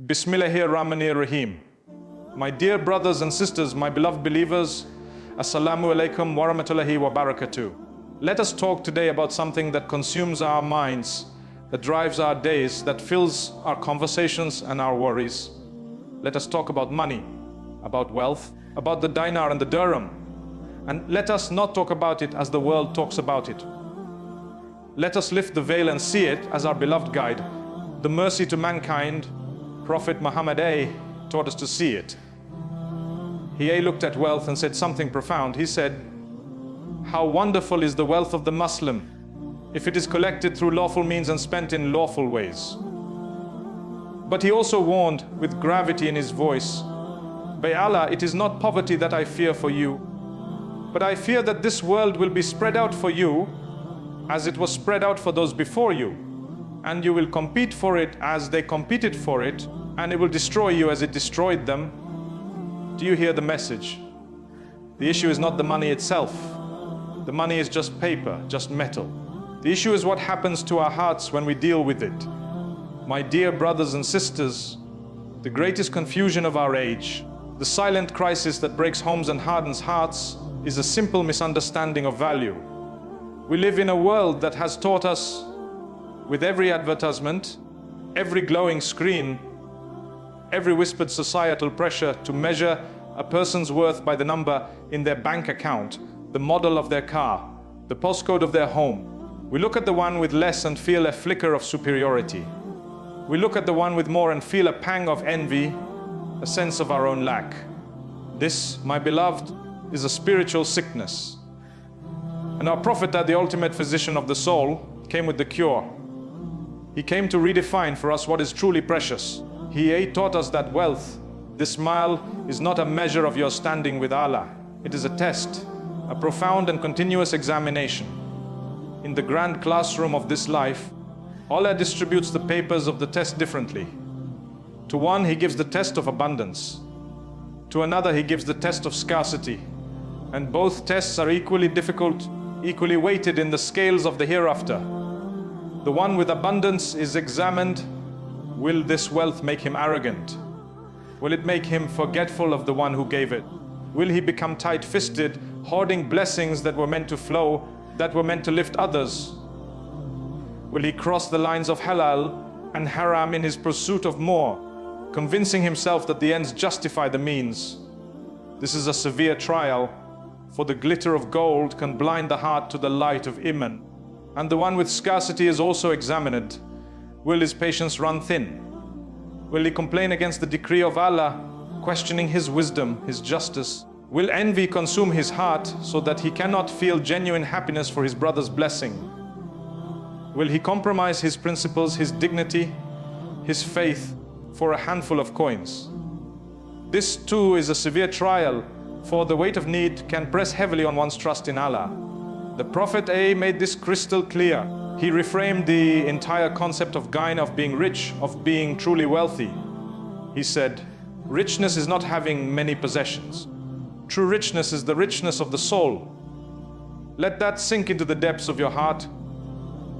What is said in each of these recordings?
Bismillahirrahmanirrahim. My dear brothers and sisters, my beloved believers, Assalamu alaikum wa rahmatullahi wa barakatuh. Let us talk today about something that consumes our minds, that drives our days, that fills our conversations and our worries. Let us talk about money, about wealth, about the dinar and the dirham. And let us not talk about it as the world talks about it. Let us lift the veil and see it as our beloved guide, the mercy to mankind, Prophet Muhammad taught us to see it. He looked at wealth and said something profound. He said, "How wonderful is the wealth of the Muslim if it is collected through lawful means and spent in lawful ways." But he also warned with gravity in his voice, "By Allah, it is not poverty that I fear for you, but I fear that this world will be spread out for you as it was spread out for those before you, and you will compete for it as they competed for it, and it will destroy you as it destroyed them." Do you hear the message? The issue is not the money itself. The money is just paper, just metal. The issue is what happens to our hearts when we deal with it. My dear brothers and sisters, the greatest confusion of our age, the silent crisis that breaks homes and hardens hearts, is a simple misunderstanding of value. We live in a world that has taught us, with every advertisement, every glowing screen, every whispered societal pressure, to measure a person's worth by the number in their bank account, the model of their car, the postcode of their home. We look at the one with less and feel a flicker of superiority. We look at the one with more and feel a pang of envy, a sense of our own lack. This, my beloved, is a spiritual sickness. And our Prophet, the ultimate physician of the soul, came with the cure. He came to redefine for us what is truly precious. He taught us that wealth, this smile, is not a measure of your standing with Allah. It is a test, a profound and continuous examination. In the grand classroom of this life, Allah distributes the papers of the test differently. To one, He gives the test of abundance. To another, He gives the test of scarcity. And both tests are equally difficult, equally weighted in the scales of the hereafter. The one with abundance is examined. Will this wealth make him arrogant? Will it make him forgetful of the one who gave it? Will he become tight-fisted, hoarding blessings that were meant to flow, that were meant to lift others? Will he cross the lines of halal and haram in his pursuit of more, convincing himself that the ends justify the means? This is a severe trial, for the glitter of gold can blind the heart to the light of iman. And the one with scarcity is also examined. Will his patience run thin? Will he complain against the decree of Allah, questioning His wisdom, His justice? Will envy consume his heart so that he cannot feel genuine happiness for his brother's blessing? Will he compromise his principles, his dignity, his faith for a handful of coins? This too is a severe trial, for the weight of need can press heavily on one's trust in Allah. The Prophet made this crystal clear. He reframed the entire concept of gain, of being rich, of being truly wealthy. He said, richness is not having many possessions. True richness is the richness of the soul. Let that sink into the depths of your heart.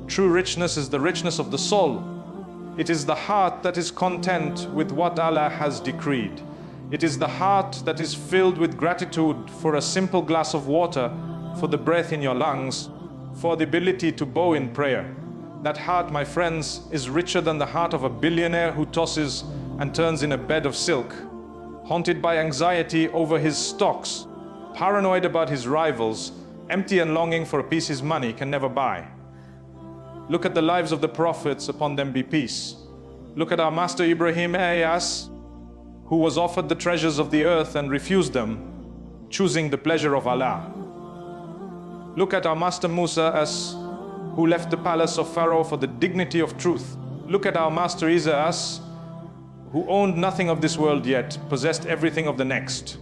True richness is the richness of the soul. It is the heart that is content with what Allah has decreed. It is the heart that is filled with gratitude for a simple glass of water, for the breath in your lungs, for the ability to bow in prayer. That heart, my friends, is richer than the heart of a billionaire who tosses and turns in a bed of silk, haunted by anxiety over his stocks, paranoid about his rivals, empty and longing for a piece his money can never buy. Look at the lives of the prophets, upon them be peace. Look at our master Ibrahim who was offered the treasures of the earth and refused them, choosing the pleasure of Allah. Look at our master Musa who left the palace of Pharaoh for the dignity of truth. Look at our master Isa who owned nothing of this world yet possessed everything of the next.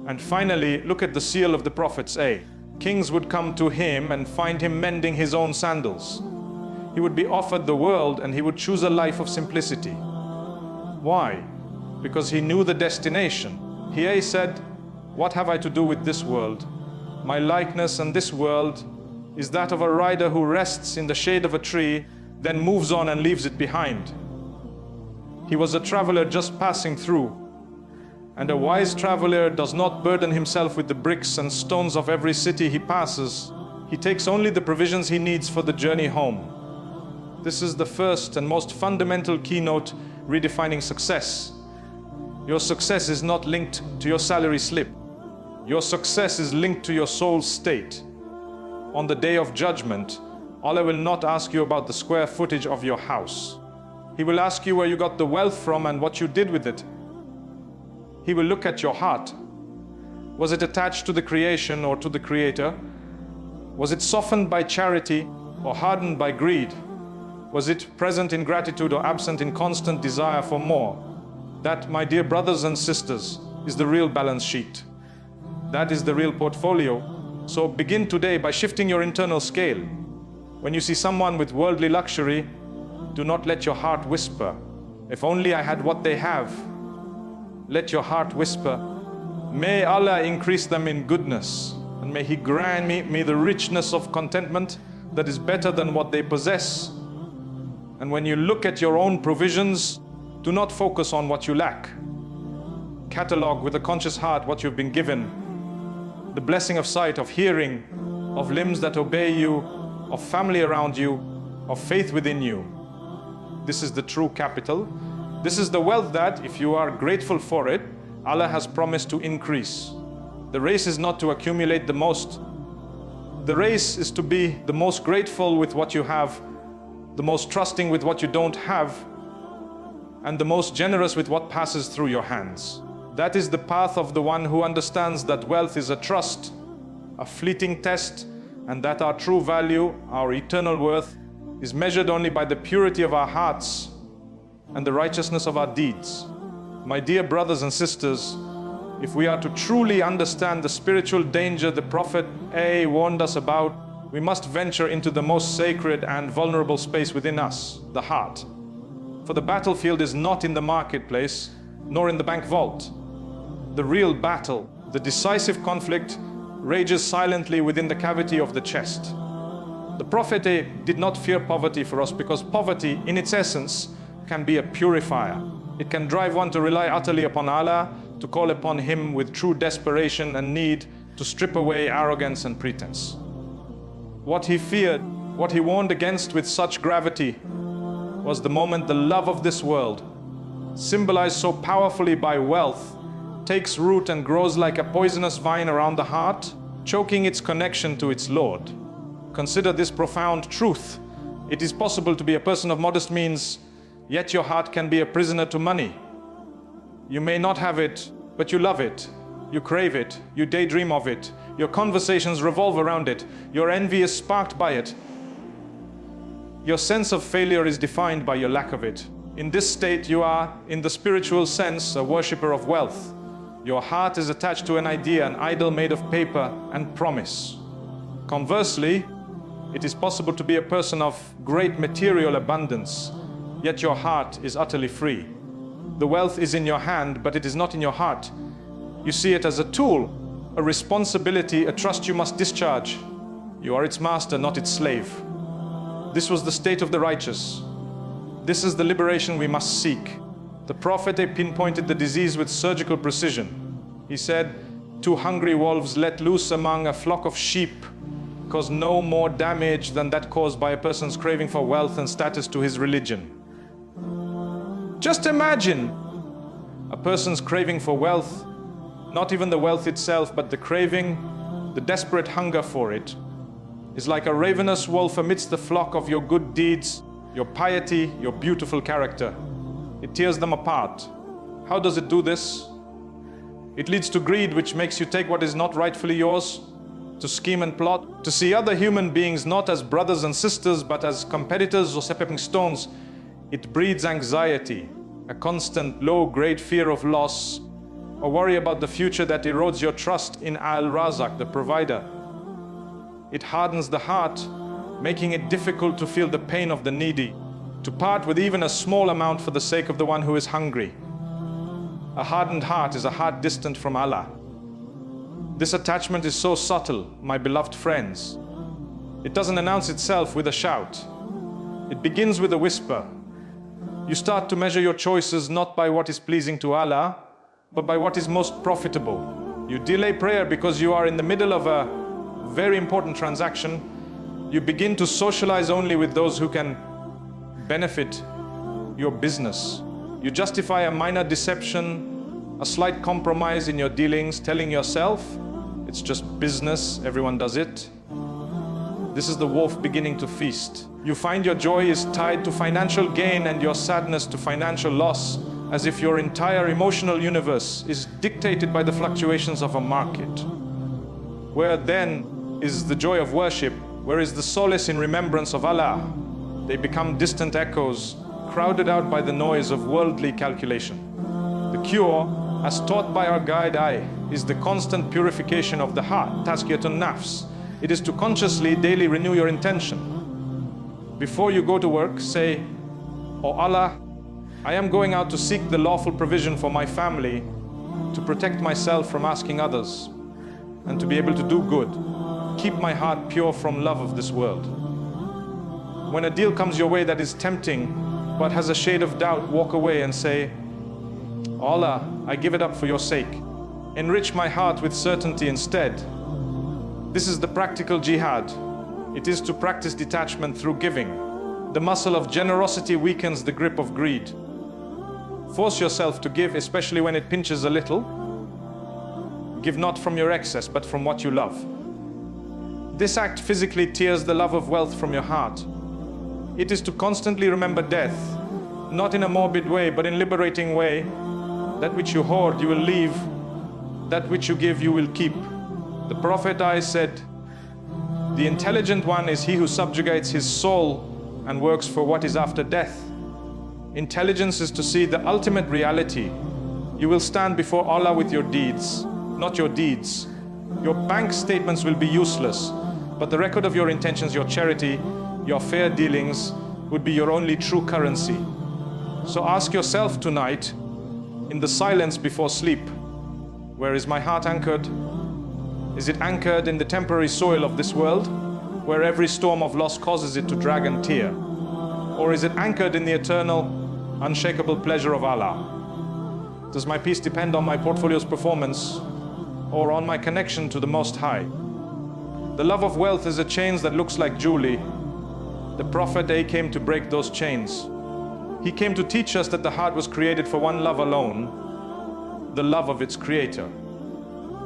And finally, look at the seal of the prophets. Kings would come to him and find him mending his own sandals. He would be offered the world and he would choose a life of simplicity. Why? Because he knew the destination. He said, "What have I to do with this world? My likeness and this world is that of a rider who rests in the shade of a tree, then moves on and leaves it behind." He was a traveler just passing through. And a wise traveler does not burden himself with the bricks and stones of every city he passes. He takes only the provisions he needs for the journey home. This is the first and most fundamental keynote redefining success. Your success is not linked to your salary slip. Your success is linked to your soul's state. On the day of judgment, Allah will not ask you about the square footage of your house. He will ask you where you got the wealth from and what you did with it. He will look at your heart. Was it attached to the creation or to the Creator? Was it softened by charity or hardened by greed? Was it present in gratitude or absent in constant desire for more? That, my dear brothers and sisters, is the real balance sheet. That is the real portfolio. So begin today by shifting your internal scale. When you see someone with worldly luxury, do not let your heart whisper, "If only I had what they have." Let your heart whisper, "May Allah increase them in goodness, and may He grant me the richness of contentment that is better than what they possess." And when you look at your own provisions, do not focus on what you lack. Catalog with a conscious heart what you've been given. The blessing of sight, of hearing, of limbs that obey you, of family around you, of faith within you. This is the true capital. This is the wealth that, if you are grateful for it, Allah has promised to increase. The race is not to accumulate the most. The race is to be the most grateful with what you have, the most trusting with what you don't have, and the most generous with what passes through your hands. That is the path of the one who understands that wealth is a trust, a fleeting test, and that our true value, our eternal worth, is measured only by the purity of our hearts and the righteousness of our deeds. My dear brothers and sisters, if we are to truly understand the spiritual danger the Prophet warned us about, we must venture into the most sacred and vulnerable space within us, the heart. For the battlefield is not in the marketplace, nor in the bank vault. The real battle, the decisive conflict, rages silently within the cavity of the chest. The Prophet did not fear poverty for us because poverty, in its essence, can be a purifier. It can drive one to rely utterly upon Allah, to call upon Him with true desperation and need, to strip away arrogance and pretense. What he feared, what he warned against with such gravity, was the moment the love of this world, symbolized so powerfully by wealth, takes root and grows like a poisonous vine around the heart, choking its connection to its Lord. Consider this profound truth. It is possible to be a person of modest means, yet your heart can be a prisoner to money. You may not have it, but you love it. You crave it. You daydream of it. Your conversations revolve around it. Your envy is sparked by it. Your sense of failure is defined by your lack of it. In this state, you are, in the spiritual sense, a worshipper of wealth. Your heart is attached to an idea, an idol made of paper and promise. Conversely, it is possible to be a person of great material abundance, yet your heart is utterly free. The wealth is in your hand, but it is not in your heart. You see it as a tool, a responsibility, a trust you must discharge. You are its master, not its slave. This was the state of the righteous. This is the liberation we must seek. The Prophet pinpointed the disease with surgical precision. He said, "Two hungry wolves let loose among a flock of sheep cause no more damage than that caused by a person's craving for wealth and status to his religion." Just imagine a person's craving for wealth, not even the wealth itself, but the craving, the desperate hunger for it, is like a ravenous wolf amidst the flock of your good deeds, your piety, your beautiful character. It tears them apart. How does it do this? It leads to greed, which makes you take what is not rightfully yours, to scheme and plot, to see other human beings not as brothers and sisters, but as competitors or stepping stones. It breeds anxiety, a constant low-grade fear of loss, or worry about the future that erodes your trust in Al-Razak, the provider. It hardens the heart, making it difficult to feel the pain of the needy, to part with even a small amount for the sake of the one who is hungry. A hardened heart is a heart distant from Allah. This attachment is so subtle, my beloved friends. It doesn't announce itself with a shout. It begins with a whisper. You start to measure your choices not by what is pleasing to Allah, but by what is most profitable. You delay prayer because you are in the middle of a very important transaction. You begin to socialize only with those who can benefit your business. You justify a minor deception, a slight compromise in your dealings, telling yourself, it's just business, everyone does it. This is the wolf beginning to feast. You find your joy is tied to financial gain and your sadness to financial loss, as if your entire emotional universe is dictated by the fluctuations of a market. Where then is the joy of worship? Where is the solace in remembrance of Allah? They become distant echoes, crowded out by the noise of worldly calculation. The cure, as taught by our guide eye, is the constant purification of the heart, tazkiyatun nafs. It is to consciously daily renew your intention. Before you go to work, say, "Oh Allah, I am going out to seek the lawful provision for my family, to protect myself from asking others, and to be able to do good. Keep my heart pure from love of this world." When a deal comes your way that is tempting, but has a shade of doubt, walk away and say, "Allah, I give it up for your sake. Enrich my heart with certainty instead." This is the practical jihad. It is to practice detachment through giving. The muscle of generosity weakens the grip of greed. Force yourself to give, especially when it pinches a little. Give not from your excess, but from what you love. This act physically tears the love of wealth from your heart. It is to constantly remember death, not in a morbid way, but in liberating way. That which you hoard, you will leave. That which you give, you will keep. The Prophet I said, "The intelligent one is he who subjugates his soul and works for what is after death." Intelligence is to see the ultimate reality. You will stand before Allah with your deeds, not your deeds. Your bank statements will be useless, but the record of your intentions, your charity, your fair dealings would be your only true currency. So ask yourself tonight, in the silence before sleep, where is my heart anchored? Is it anchored in the temporary soil of this world, where every storm of loss causes it to drag and tear? Or is it anchored in the eternal, unshakable pleasure of Allah? Does my peace depend on my portfolio's performance, or on my connection to the Most High? The love of wealth is a chain that looks like jewelry. The Prophet came to break those chains. He came to teach us that the heart was created for one love alone, the love of its creator.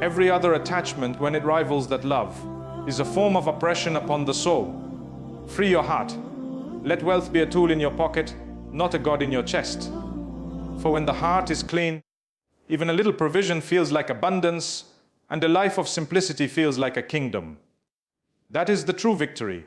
Every other attachment, when it rivals that love, is a form of oppression upon the soul. Free your heart. Let wealth be a tool in your pocket, not a God in your chest. For when the heart is clean, even a little provision feels like abundance, and a life of simplicity feels like a kingdom. That is the true victory.